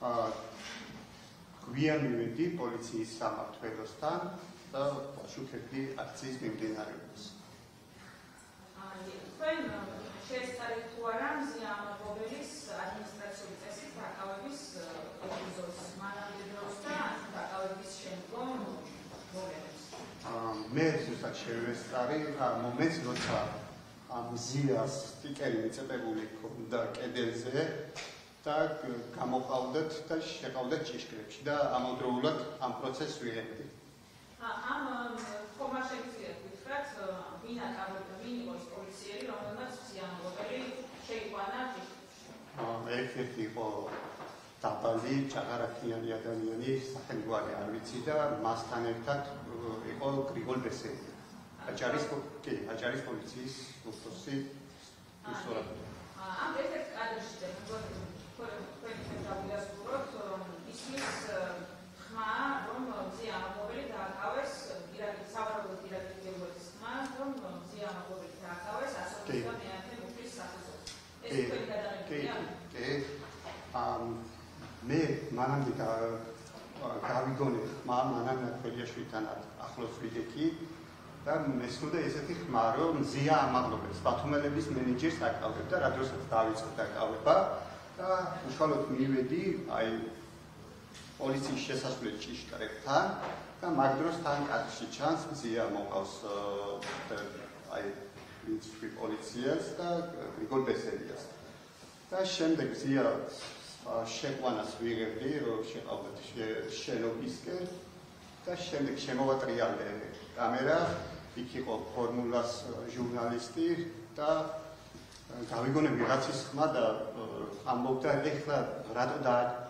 გვიან მივედი პოლიციის სამმართველოსთან და შუქებდი აქციის მიმდინარეობას. თქვენ შეესწარით თუ არა მზიამობელის ადმინისტრაციული წესით დაკავების ეპიზოდს მანამდე დროს და დაკავების შემდგომ მოვლენებს? მე ზუსტად შევესწარი მომენტს, როცა მზიას სტიკერი მიწებებული ჰქონდა კედელზე და გამოყავდათ და შეყავდათ ჭიშკრებში და ამავდროულად ამ პროცესს ვიღებდი. ამ ხომა შეგიძლიათ გითხრათ, ვინ აკავებდა, ვინ იყო ის პოლიციელი, რომელმაც მზიამობელი შეიყვანა ჭიშკრებში? ერთ-ერთი იყო დაბალი, ჭაღარაქიანი ადამიანი, სახელგვარი არ ვიცი და მასთან ერთად იყო გრიგოლ ბესელი. აჭარის პოლიციის უფროსი ისტორია. ამ ერთ-ერთ კადრში თქვენი დავიასუროთ ისმის ხმა, რომ მზიამობელი დააკავეს სავარაუდოდ პირადების ხმა, რომ მზიამობელი დააკავეს 150 მუხლის საფუძველზე. ეს თქვენი გადაღებია? მე მანამდე გავიგონე ხმა მანამ ნათველიაშვილთან ახლოს ვიდექი და მესმოდა ესეთი ხმა, რომ მზია ამაღლობებს ბათუმელების მენეჯერს აკავებდა, რა დროსაც დავიწყო დაკავება და უშუალოდ მივედი პოლიციის შესასვლელ ჭიშკრებთან და მაგ დროს თან კადრში ჩანს მზია მოყავს პრინციპი პოლიციას და გრიგოლ ბესელიას და შემდეგ მზია შეყვანას ვიღებდი, რომ შეყავდათ შენობისკენ და შემდეგ შემოვატრიალე კამერა, იქ იყო ფორმულას ჟურნალისტი და გავიგონე ვიღაცის ხმა და ამბობდა, ეხლა რატო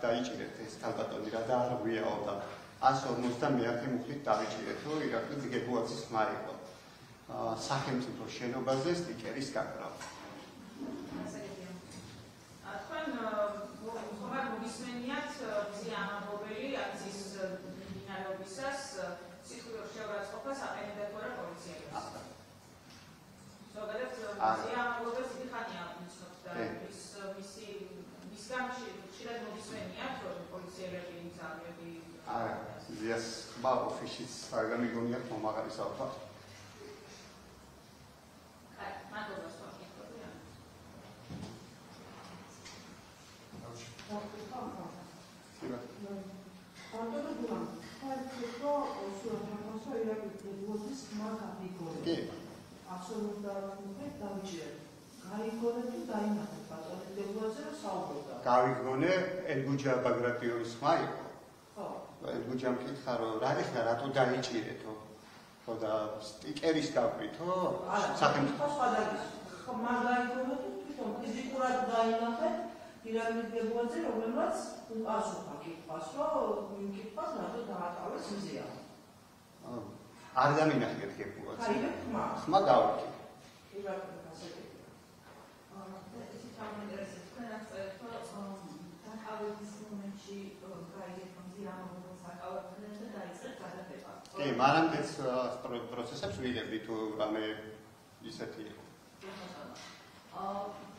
დაიჭირეთ ეს ქალბატონი, რა დააღვიაო და 150 მუხლით დავიჭირეთო, ირაკლი ძგებუაძის ხმა იყო. სახელმწიფო შენობაზე სტიკერის გაკრავა. თქვენ მოგისმენიათ მზიამობელი აქციის მიმდინარეობისას სიტყვიურ შეურაცხყოფას აყენებდა თუ არა პოლიციელებს? ზოგადად მზიამობელს დიდი ხანია იცნობთ და მისგან ხშირად მოგისმენიათ, რომ პოლიციელები მზიამობელი არა, მზიას ხმა ოფისშიც არ გამიგონიათ მომაღალი საუბარი. მადლობა. გავიგონე ელგუჯა ბაგრატიონის ხმა იყო. ელგუჯამ კითხა, რომ რატო დაიჭირეთო? ხო და სტიკერის გავრითო? სახელმწიფო ხმა გაიგონე თუ თვითონ ფიზიკურად დაინახეთ პირადებებზე, რომელმაც უპასუხა კითხვას, რომ კითხვას რატო დააკავეს მზია? არ დამინახეთ გებუაძე. ხმა გავიქი. ესეც ამინტერესებს, თქვენ აღწერეთ, რომ დაკავების მომენტში გაიგეთ, რომ მზიამობელს აკავებდნენ და დაიწყეთ გადაღება. კი, მანამდეც პროცესებს ვიღებდი თუ რამე ისეთი იყო.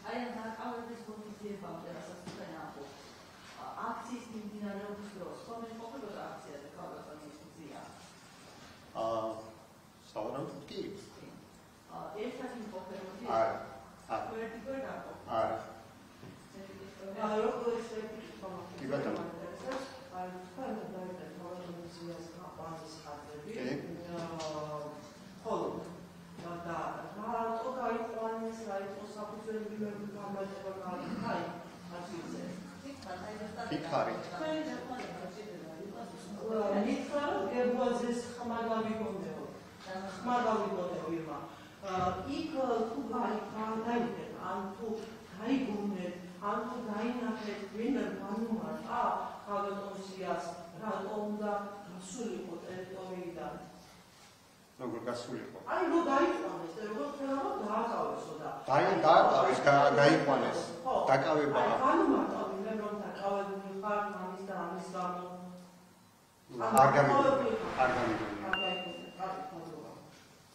აი ამ დაკავების ღონისძიებამდე, რასაც თქვენ ამბობთ, აქციის მიმდინარეობის დროს ხომ იმყოფებოდა აქციაზე ქალბატონის მზია? სავარაუდოდ კი. ერთად იმყოფებოდი? არა. ერთი გვერდ დაყო? არა. როგორ შეიძლება კი ბატონო. აი თქვენ დაიწყეთ ქალბატონის მზიას ყვანის ხარჯები. ხოლო და რატო გაიყვანეს, რა იყო საფუძველი გამარჯვება გაიქაი აქციაზე? ფიქარი. მითხრა, რომ გებუაძეს ხმა გავიგონეო. ხმა გავიგონეო ირმა. იქ თუ გაიგეთ, ან თუ გაიგონეთ, ან თუ დაინახეთ, ვინ განუმარტა ქალბატონის მზიას, რატო უნდა გასულიყო ტერიტორიიდან? როგორ გასულიყო? აი, რო დაიყვანეს, როგორ θέλავ დააკავესო და დააკავეს, გაიყვანეს. დაკავება. განუმარტავი მე რომ დაკავებული ხარ ამის და ამის გამო. არ გამიგონია.